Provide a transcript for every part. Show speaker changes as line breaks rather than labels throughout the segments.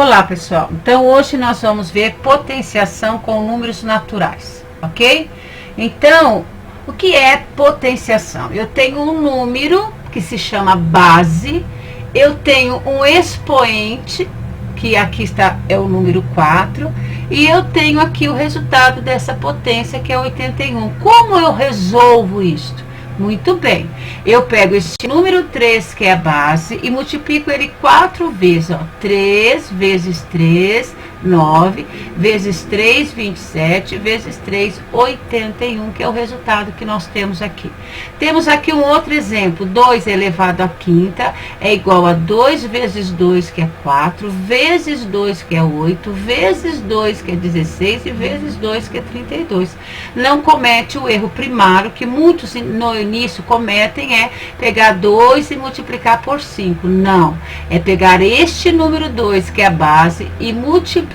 Olá pessoal, então hoje nós vamos ver potenciação com números naturais, ok? Então, o que é potenciação? Eu tenho um número que se chama base, eu tenho um expoente, que aqui está, é o número 4, e eu tenho aqui o resultado dessa potência, que é 81. Como eu resolvo isto? Muito bem, eu pego este número 3, que é a base, e multiplico ele 4 vezes, ó, 3 vezes 3, 9, vezes 3, 27, vezes 3, 81, que é o resultado que nós temos aqui. Temos aqui um outro exemplo, 2 elevado à quinta é igual a 2 vezes 2, que é 4, vezes 2, que é 8, vezes 2, que é 16, e vezes 2, que é 32. Não comete o erro primário, que muitos no início cometem, é pegar 2 e multiplicar por 5. Não, é pegar este número 2, que é a base, e multiplicar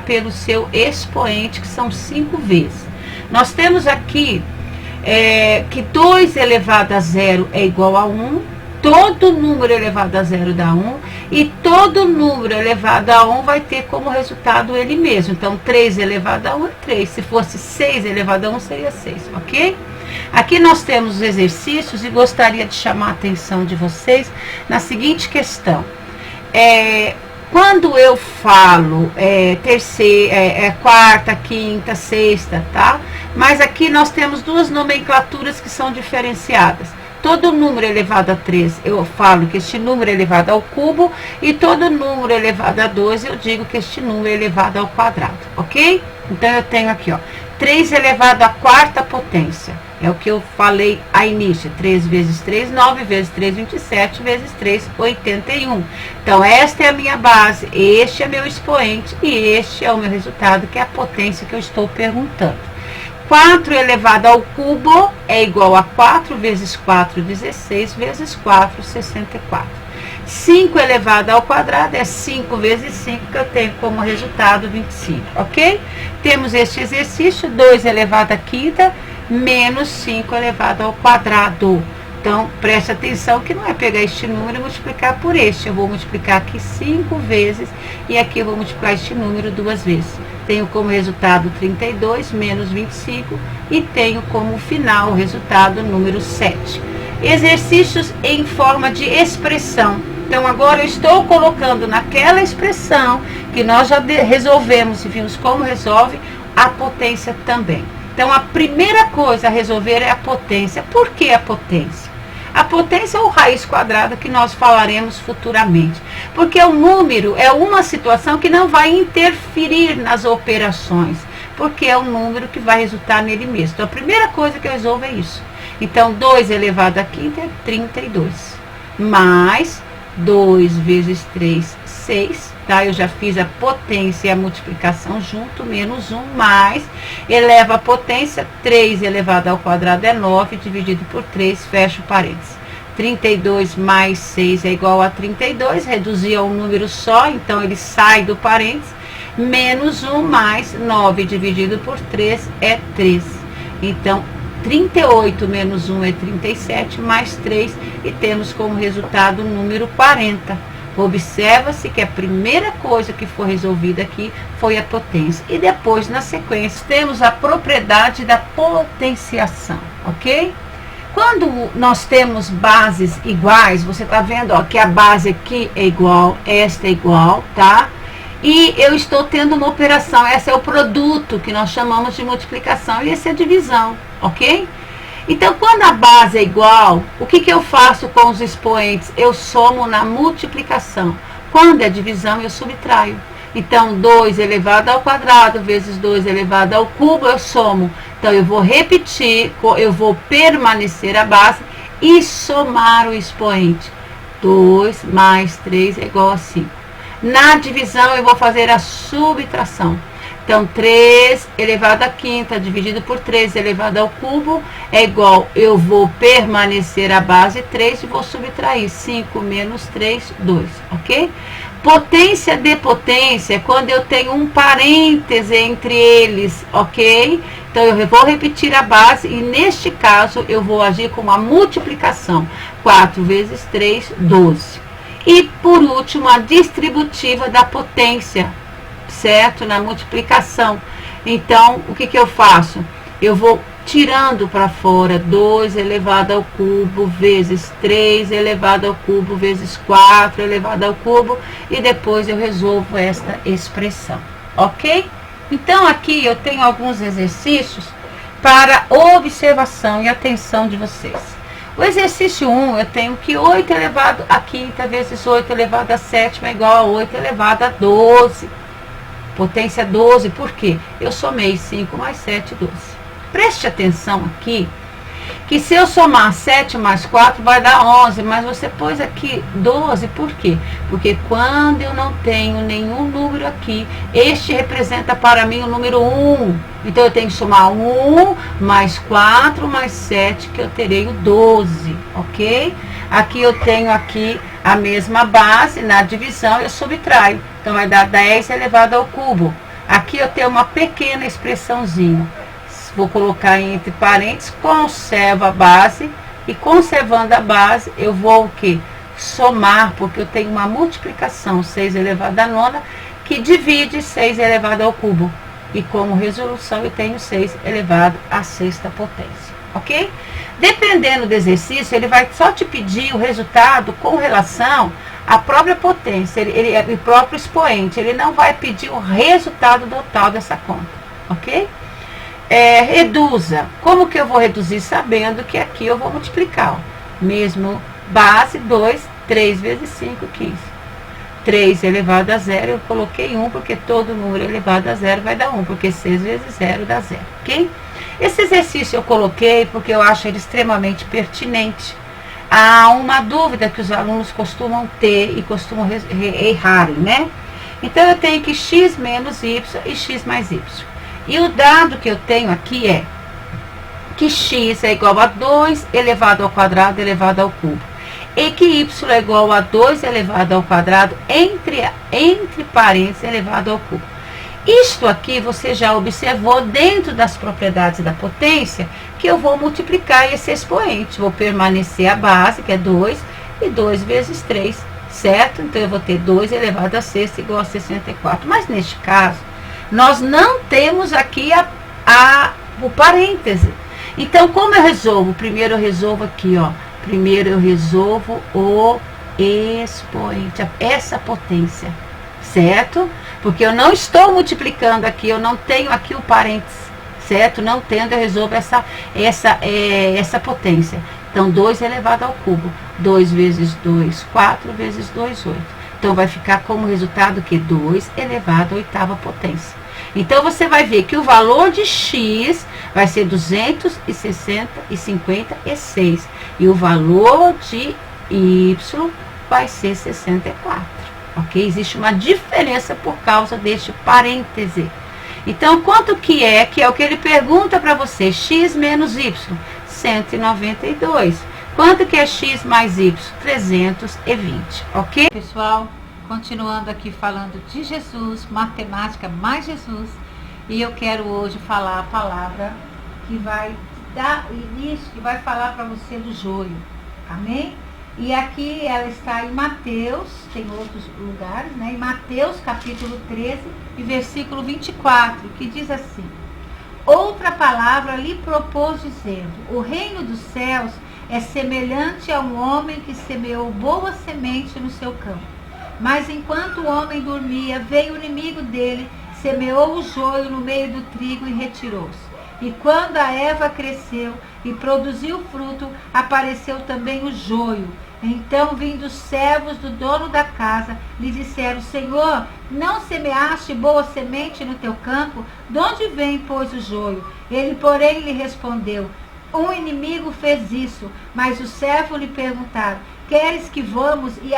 pelo seu expoente, que são 5 vezes. Nós temos aqui que 2 elevado a 0 é igual a 1, todo número elevado a 0 dá 1, e todo número elevado a 1 vai ter como resultado ele mesmo. Então, 3 elevado a 1 é 3, se fosse 6 elevado a 1 seria 6, ok? Aqui nós temos os exercícios e gostaria de chamar a atenção de vocês na seguinte questão. Quando eu falo quarta, quinta, sexta, tá? Mas aqui nós temos duas nomenclaturas que são diferenciadas. Todo número elevado a 3, eu falo que este número é elevado ao cubo, e todo número elevado a 12, eu digo que este número é elevado ao quadrado, ok? Então, eu tenho aqui, ó, 3 elevado à quarta potência. É o que eu falei a início. 3 vezes 3, 9, vezes 3, 27, vezes 3, 81. Então, esta é a minha base, este é meu expoente, e este é o meu resultado, que é a potência que eu estou perguntando. 4 elevado ao cubo é igual a 4 vezes 4, 16, vezes 4, 64. 5 elevado ao quadrado é 5 vezes 5, que eu tenho como resultado 25, ok? Temos este exercício, 2 elevado à quinta, menos 5 elevado ao quadrado. Então, preste atenção que não é pegar este número e multiplicar por este. Eu vou multiplicar aqui 5 vezes, e aqui eu vou multiplicar este número 2 vezes. Tenho como resultado 32 menos 25, e tenho como final o resultado número 7. Exercícios em forma de expressão. Então, agora eu estou colocando naquela expressão que nós já resolvemos e vimos como resolve, a potência também. Então, a primeira coisa a resolver é a potência. Por que a potência? A potência é o raiz quadrada, que nós falaremos futuramente. Porque o número é uma situação que não vai interferir nas operações, porque é um número que vai resultar nele mesmo. Então, a primeira coisa que eu resolvo é isso. Então, 2 elevado à quinta é 32. Mais 2 vezes 3, 6, tá? Eu já fiz a potência e a multiplicação junto, menos 1, mais, eleva a potência, 3 elevado ao quadrado é 9, dividido por 3, fecho parênteses. 32 mais 6 é igual a 32, reduzir a um número só, então ele sai do parênteses, menos 1 mais 9 dividido por 3 é 3. Então, 38 menos 1 é 37, mais 3, e temos como resultado o número 40. Observa-se que a primeira coisa que foi resolvida aqui foi a potência. E depois, na sequência, temos a propriedade da potenciação, ok? Quando nós temos bases iguais, você está vendo, ó, que a base aqui é igual, esta é igual, tá? E eu estou tendo uma operação, esse é o produto que nós chamamos de multiplicação, e esse é a divisão, ok? Então, quando a base é igual, o que eu faço com os expoentes? Eu somo na multiplicação. Quando é divisão, eu subtraio. Então, 2 elevado ao quadrado vezes 2 elevado ao cubo, eu somo. Então, eu vou repetir, eu vou permanecer a base e somar o expoente. 2 mais 3 é igual a 5. Na divisão, eu vou fazer a subtração. Então, 3 elevado à quinta dividido por 3 elevado ao cubo é igual, eu vou permanecer a base 3 e vou subtrair 5 menos 3, 2, ok? Potência de potência é quando eu tenho um parêntese entre eles, ok? Então, eu vou repetir a base e, neste caso, eu vou agir com uma multiplicação. 4 vezes 3, 12. E por último, a distributiva da potência, certo? Na multiplicação. Então, o que eu faço? Eu vou tirando para fora 2 elevado ao cubo vezes 3 elevado ao cubo vezes 4 elevado ao cubo, e depois eu resolvo esta expressão, ok? Então aqui eu tenho alguns exercícios para observação e atenção de vocês. O exercício 1, eu tenho que 8 elevado a quinta vezes 8 elevado a sétima é igual a 8 elevado a 12. Potência 12, por quê? Eu somei 5 mais 7, 12. Preste atenção aqui, que se eu somar 7 mais 4 vai dar 11, mas você pôs aqui 12, por quê? Porque quando eu não tenho nenhum número aqui, este representa para mim o número 1. Então eu tenho que somar 1 mais 4 mais 7, que eu terei o 12, ok? Aqui eu tenho aqui a mesma base, na divisão eu subtraio. Então vai dar 10 elevado ao cubo. Aqui eu tenho uma pequena expressãozinha. Vou colocar entre parênteses, conservo a base, e conservando a base, eu vou o quê? Somar, porque eu tenho uma multiplicação, 6 elevado a nona, que divide 6 elevado ao cubo. E como resolução, eu tenho 6 elevado à sexta potência, ok? Dependendo do exercício, ele vai só te pedir o resultado com relação à própria potência, ele é o próprio expoente, ele não vai pedir o resultado total dessa conta, ok? Reduza. Como que eu vou reduzir? Sabendo que aqui eu vou multiplicar. Ó. Mesmo base, 2, 3 vezes 5, 15. 3 elevado a 0, eu coloquei 1, porque todo número elevado a 0 vai dar 1, porque 6 vezes 0 dá 0, ok? Esse exercício eu coloquei porque eu acho ele extremamente pertinente. Há uma dúvida que os alunos costumam ter e costumam errarem, né? Então, eu tenho que x menos y e x mais y. E o dado que eu tenho aqui é que x é igual a 2 elevado ao quadrado elevado ao cubo. E que y é igual a 2 elevado ao quadrado entre parênteses elevado ao cubo. Isto aqui você já observou dentro das propriedades da potência, que eu vou multiplicar esse expoente. Vou permanecer a base, que é 2, e 2 vezes 3, certo? Então, eu vou ter 2 elevado a sexta igual a 64. Mas, neste caso, nós não temos aqui o parêntese. Então, como eu resolvo? Primeiro eu resolvo aqui, ó. Primeiro eu resolvo o expoente, essa potência, certo? Porque eu não estou multiplicando aqui, eu não tenho aqui o parêntese, certo? Não tendo, eu resolvo essa potência. Então, 2 elevado ao cubo. 2 vezes 2, 4 vezes 2, 8. Então, vai ficar como resultado que 2 elevado à oitava potência. Então, você vai ver que o valor de x vai ser 256. E o valor de y vai ser 64. Ok? Existe uma diferença por causa deste parêntese. Então, quanto que é o que ele pergunta para você? X menos y, 192. Quanto que é x mais y? 320, ok? Pessoal, continuando aqui falando de Jesus, matemática mais Jesus, e eu quero hoje falar a palavra que vai dar início, que vai falar para você do joio, amém? E aqui ela está em Mateus, tem outros lugares, né? Em Mateus capítulo 13 e versículo 24, que diz assim: outra palavra lhe propôs dizendo, o reino dos céus é semelhante a um homem que semeou boa semente no seu campo. Mas enquanto o homem dormia, veio o inimigo dele, semeou o joio no meio do trigo e retirou-se. E quando a erva cresceu e produziu fruto, apareceu também o joio. Então, vindo os servos do dono da casa, lhe disseram, Senhor, não semeaste boa semente no teu campo? De onde vem, pois, o joio? Ele, porém, lhe respondeu, um inimigo fez isso. Mas os servos lhe perguntaram, queres que vamos e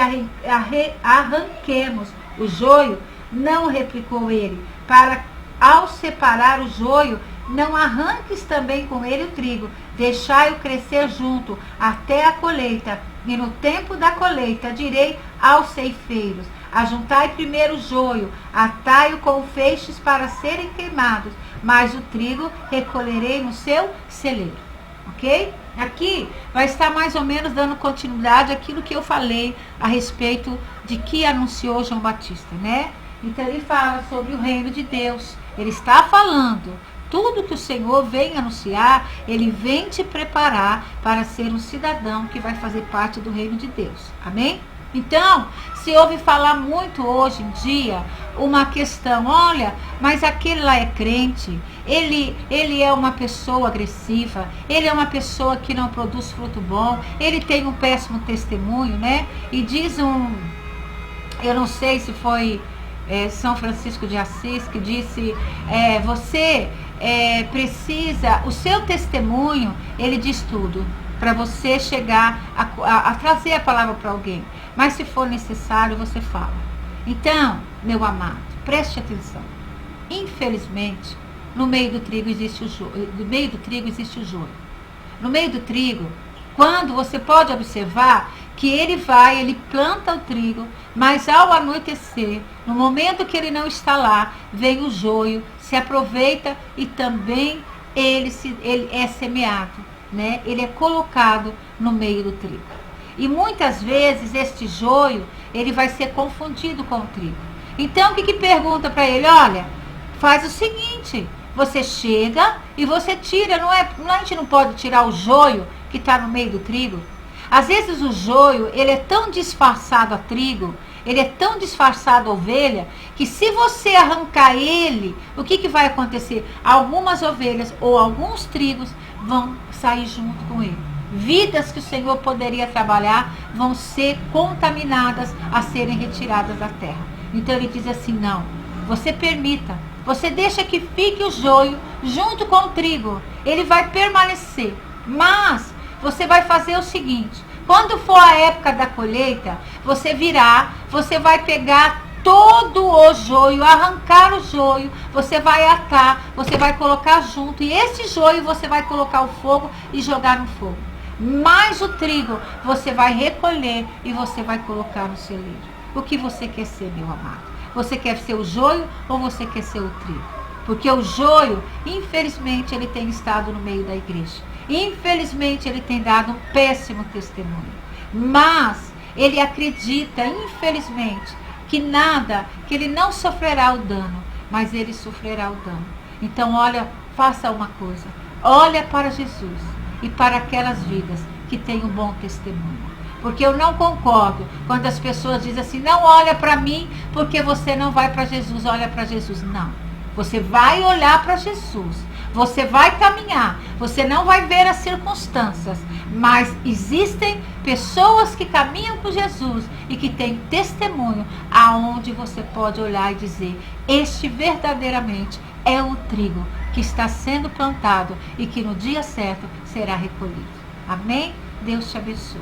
arranquemos o joio? Não, replicou ele, para ao separar o joio, não arranques também com ele o trigo, deixai-o crescer junto até a colheita. E no tempo da colheita direi aos ceifeiros, ajuntai primeiro o joio, atai-o com feixes para serem queimados, mas o trigo recolherei no seu celeiro. Ok? Aqui vai estar mais ou menos dando continuidade àquilo que eu falei a respeito de que anunciou João Batista, né? Então ele fala sobre o reino de Deus. Ele está falando tudo que o Senhor vem anunciar, ele vem te preparar para ser um cidadão que vai fazer parte do reino de Deus. Amém? Então, se ouve falar muito hoje em dia uma questão, olha, mas aquele lá é crente, ele é uma pessoa agressiva, ele é uma pessoa que não produz fruto bom, ele tem um péssimo testemunho, né? E diz eu não sei se foi São Francisco de Assis que disse, você precisa, o seu testemunho, ele diz tudo, para você chegar a trazer a palavra para alguém. Mas se for necessário, você fala. Então, meu amado, preste atenção. Infelizmente, no meio do trigo existe o joio. No meio do trigo existe o joio. No meio do trigo, quando você pode observar que ele planta o trigo, mas ao anoitecer, no momento que ele não está lá, vem o joio, se aproveita e também ele é semeado, né? Ele é colocado no meio do trigo. E muitas vezes este joio, ele vai ser confundido com o trigo. Então o que pergunta para ele? Olha, faz o seguinte, você chega e você tira, a gente não pode tirar o joio que está no meio do trigo. Às vezes o joio, ele é tão disfarçado a trigo, ele é tão disfarçado a ovelha, que se você arrancar ele, o que vai acontecer? Algumas ovelhas ou alguns trigos vão sair junto com ele. Vidas que o Senhor poderia trabalhar vão ser contaminadas a serem retiradas da terra. Então ele diz assim, não, você permita, você deixa que fique o joio junto com o trigo, ele vai permanecer, mas você vai fazer o seguinte, quando for a época da colheita, você virá, você vai pegar todo o joio, arrancar o joio, você vai atar, você vai colocar junto, e esse joio você vai colocar o fogo e jogar no fogo. Mas o trigo você vai recolher e você vai colocar no celeiro. O que você quer ser, meu amado? Você quer ser o joio ou você quer ser o trigo? Porque o joio, infelizmente, ele tem estado no meio da igreja. Infelizmente, ele tem dado um péssimo testemunho. Mas ele acredita, infelizmente, que ele não sofrerá o dano, mas ele sofrerá o dano. Então, olha, faça uma coisa. Olha para Jesus e para aquelas vidas que têm um bom testemunho. Porque eu não concordo quando as pessoas dizem assim, não olha para mim porque você não vai para Jesus, olha para Jesus. Não, você vai olhar para Jesus, você vai caminhar, você não vai ver as circunstâncias, mas existem pessoas que caminham com Jesus e que têm testemunho aonde você pode olhar e dizer, este verdadeiramente é o trigo que está sendo plantado e que no dia certo será recolhido. Amém? Deus te abençoe.